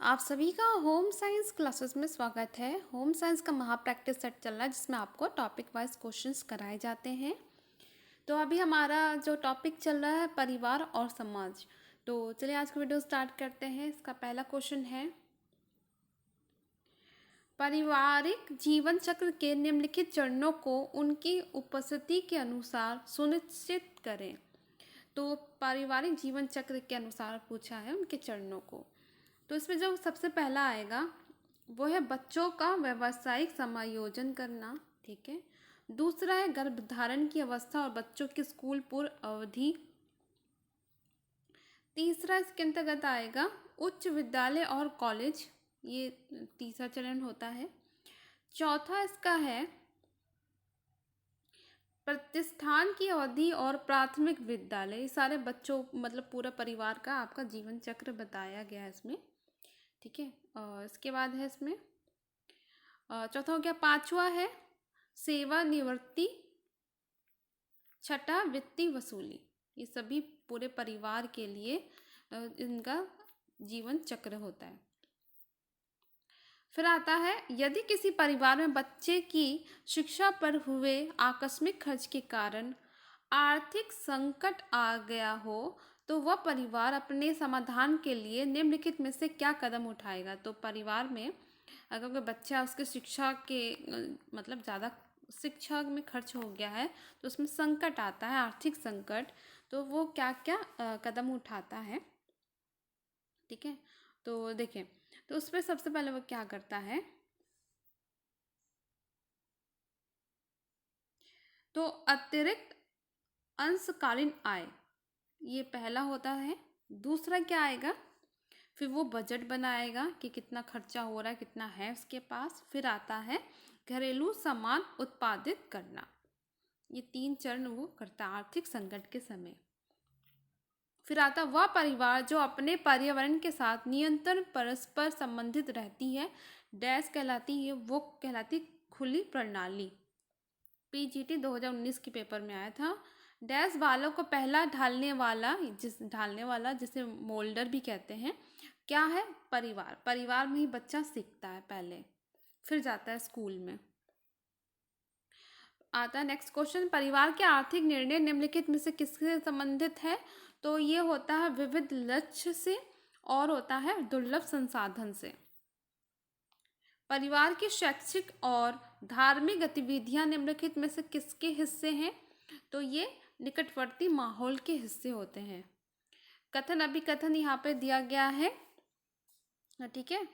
आप सभी का होम साइंस क्लासेस में स्वागत है। होम साइंस का महा प्रैक्टिस सेट चल रहा है जिसमें आपको टॉपिक वाइज क्वेश्चंस कराए जाते हैं। तो अभी हमारा जो टॉपिक चल रहा है परिवार और समाज। तो चलिए आज का वीडियो स्टार्ट करते हैं। इसका पहला क्वेश्चन है, पारिवारिक जीवन चक्र के निम्नलिखित चरणों को उनकी उपस्थिति के अनुसार सुनिश्चित करें। तो पारिवारिक जीवन चक्र के अनुसार पूछा है उनके चरणों को। तो इसमें जो सबसे पहला आएगा वो है बच्चों का व्यावसायिक समायोजन करना। ठीक है। दूसरा है गर्भधारण की अवस्था और बच्चों की स्कूल पूर्व अवधि। तीसरा इसके अंतर्गत आएगा उच्च विद्यालय और कॉलेज, ये तीसरा चरण होता है। चौथा इसका है प्रतिष्ठान की अवधि और प्राथमिक विद्यालय। ये सारे बच्चों मतलब पूरा परिवार का आपका जीवन चक्र बताया गया है इसमें। ठीक है। और इसके बाद है इसमें चौथा हो गया। पांचवा है सेवानिवृत्ति। छठा वित्तीय वसूली। ये सभी पूरे परिवार के लिए इनका जीवन चक्र होता है। फिर आता है यदि किसी परिवार में बच्चे की शिक्षा पर हुए आकस्मिक खर्च के कारण आर्थिक संकट आ गया हो तो वह परिवार अपने समाधान के लिए निम्नलिखित में से क्या कदम उठाएगा। तो परिवार में अगर कोई बच्चा उसके शिक्षा के मतलब ज़्यादा शिक्षा में खर्च हो गया है तो उसमें संकट आता है, आर्थिक संकट, तो वो क्या क्या कदम उठाता है। ठीक है। तो देखें, तो उस पर सबसे पहले वो क्या करता है, तो अतिरिक्त अंशकालीन आय, ये पहला होता है। दूसरा क्या आएगा, फिर वो बजट बनाएगा कि कितना खर्चा हो रहा है, कितना है उसके पास। फिर आता है घरेलू सामान उत्पादित करना। ये तीन चरण वो करता है आर्थिक संकट के समय। फिर आता वह परिवार जो अपने पर्यावरण के साथ नियंत्रण परस्पर संबंधित रहती है, डैश कहलाती है, वो कहलाती खुली प्रणाली। पीजीटी 2019 के पेपर में आया था। डैश वालों को पहला ढालने वाला जिसे मोल्डर भी कहते हैं, क्या है, परिवार। परिवार में ही बच्चा सीखता है पहले, फिर जाता है स्कूल में। आता है नेक्स्ट क्वेश्चन, परिवार के आर्थिक निर्णय निम्नलिखित में से किससे संबंधित है। तो ये होता है विविध लक्ष्य से और होता है दुर्लभ संसाधन से। परिवार की शैक्षिक और धार्मिक गतिविधियां निम्नलिखित में से किसके हिस्से हैं। तो ये निकटवर्ती माहौल के हिस्से होते हैं। कथन अभिकथन यहाँ पे दिया गया है। ठीक है।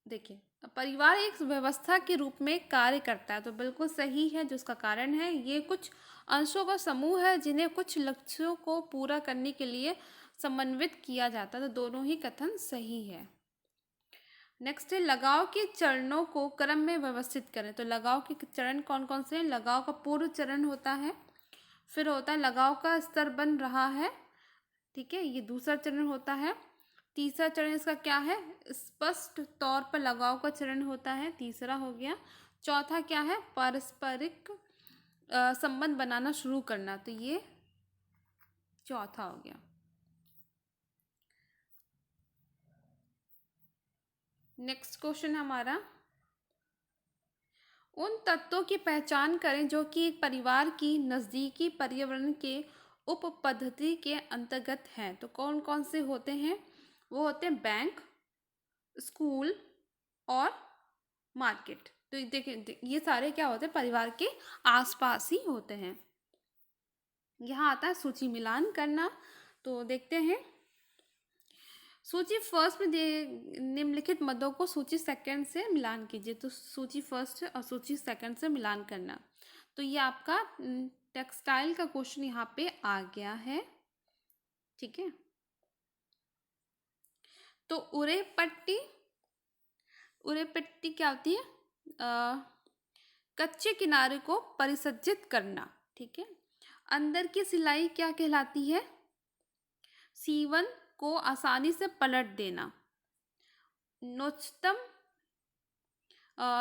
देखिए, परिवार एक व्यवस्था के रूप में कार्य करता है, तो बिल्कुल सही है। जो उसका कारण है, ये कुछ अंशों का समूह है जिन्हें कुछ लक्ष्यों को पूरा करने के लिए समन्वित किया जाता है। तो दोनों ही कथन सही है। नेक्स्ट है लगाव के चरणों को क्रम में व्यवस्थित करें। तो लगाव के चरण कौन कौन से हैं। लगाव का पूर्व चरण होता है, फिर होता है लगाव का स्तर बन रहा है। ठीक है, ये दूसरा चरण होता है। तीसरा चरण इसका क्या है, स्पष्ट तौर पर लगाव का चरण होता है, तीसरा हो गया। चौथा क्या है, पारस्परिक संबंध बनाना शुरू करना, तो ये चौथा हो गया। नेक्स्ट क्वेश्चन हमारा, उन तत्वों की पहचान करें जो कि एक परिवार की नज़दीकी पर्यावरण के उप पद्धति के अंतर्गत हैं। तो कौन कौन से होते हैं, वो होते हैं बैंक, स्कूल और मार्केट। तो देखिए ये सारे क्या होते हैं, परिवार के आसपास ही होते हैं। यहाँ आता है सूची मिलान करना। तो देखते हैं, सूची फर्स्ट में निम्नलिखित मदों को सूची सेकंड से मिलान कीजिए। तो सूची फर्स्ट और सूची सेकंड से मिलान करना, तो ये आपका टेक्सटाइल का क्वेश्चन यहाँ पे आ गया है। ठीक है। तो उरे पट्टी क्या होती है, कच्चे किनारे को परिसज्जित करना। ठीक है। अंदर की सिलाई क्या कहलाती है, सीवन को आसानी से पलट देना। नोचतम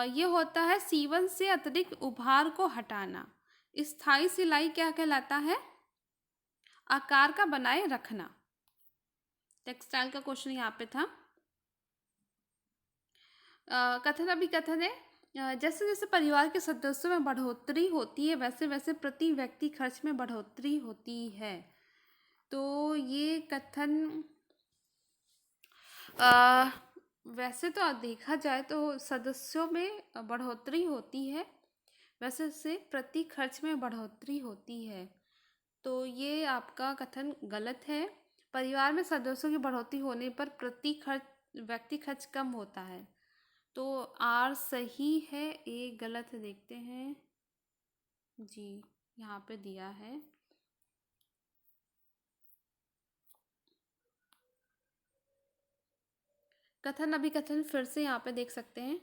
ये होता है सीवन से अतिरिक्त उभार को हटाना। स्थायी सिलाई क्या कहलाता है, आकार का बनाए रखना। टेक्सटाइल का क्वेश्चन यहाँ पे था। कथन अभिकथन है, जैसे जैसे परिवार के सदस्यों में बढ़ोतरी होती है वैसे वैसे प्रति व्यक्ति खर्च में बढ़ोतरी होती है। तो ये कथन वैसे तो देखा जाए तो सदस्यों में बढ़ोतरी होती है वैसे से प्रति खर्च में बढ़ोतरी होती है। तो ये आपका कथन गलत है। परिवार में सदस्यों की बढ़ोतरी होने पर प्रति खर्च व्यक्ति खर्च कम होता है। तो आर सही है, ए गलत है। देखते हैं जी, यहाँ पे दिया है। कथन अभिकथन फिर से यहाँ पे देख सकते हैं।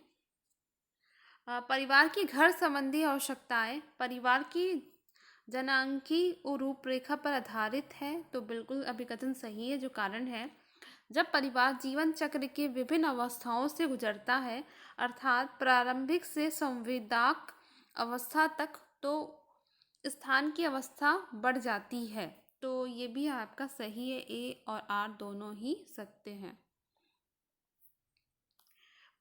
परिवार की घर संबंधी आवश्यकताएं परिवार की जनांकीय रूपरेखा पर आधारित है। तो बिल्कुल अभिकथन सही है। जो कारण है, जब परिवार जीवन चक्र के विभिन्न अवस्थाओं से गुजरता है, अर्थात प्रारंभिक से संवेदक अवस्था तक, तो स्थान की अवस्था बढ़ जाती है। तो ये भी आपका सही है, ए और आर दोनों ही सत्य हैं।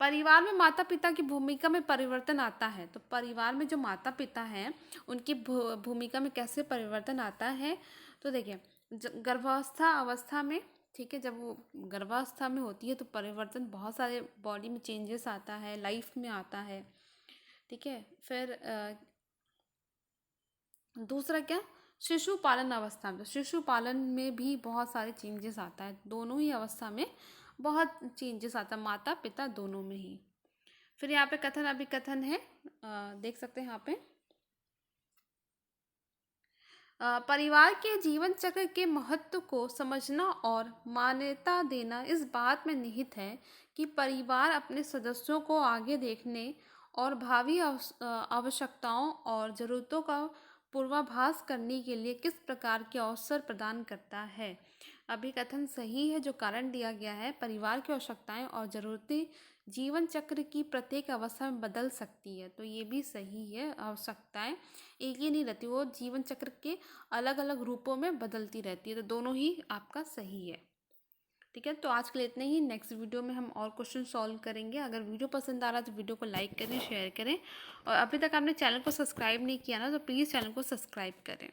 परिवार में माता पिता की भूमिका में परिवर्तन आता है। तो परिवार में जो माता पिता हैं उनकी भूमिका में कैसे परिवर्तन आता है, तो देखिए गर्भावस्था अवस्था में, ठीक है, जब वो गर्भावस्था में होती है तो परिवर्तन बहुत सारे बॉडी में चेंजेस आता है, लाइफ में आता है, ठीक है। फिर दूसरा क्या, शिशु पालन अवस्था में, तो शिशु पालन में भी बहुत सारे चेंजेस आता है। दोनों ही अवस्था में बहुत चेंजेस आता है, माता पिता दोनों में ही। फिर यहाँ पे कथन अभिकथन है, देख सकते हैं यहाँ पे। परिवार के जीवन चक्र के महत्व को समझना और मान्यता देना इस बात में निहित है कि परिवार अपने सदस्यों को आगे देखने और भावी आवश्यकताओं और ज़रूरतों का पूर्वाभास करने के लिए किस प्रकार के अवसर प्रदान करता है। अभिकथन सही है। जो कारण दिया गया है, परिवार की आवश्यकताएं और ज़रूरतें जीवन चक्र की प्रत्येक अवस्था में बदल सकती है। तो ये भी सही है। आवश्यकताएं एक ही नहीं रहती, वो जीवन चक्र के अलग अलग रूपों में बदलती रहती है। तो दोनों ही आपका सही है, ठीक है। तो आज के लिए इतने ही। नेक्स्ट वीडियो में हम और क्वेश्चन सॉल्व करेंगे। अगर वीडियो पसंद आ रहा है तो वीडियो को लाइक करें, शेयर करें, और अभी तक आपने चैनल को सब्सक्राइब नहीं किया ना तो प्लीज़ चैनल को सब्सक्राइब करें।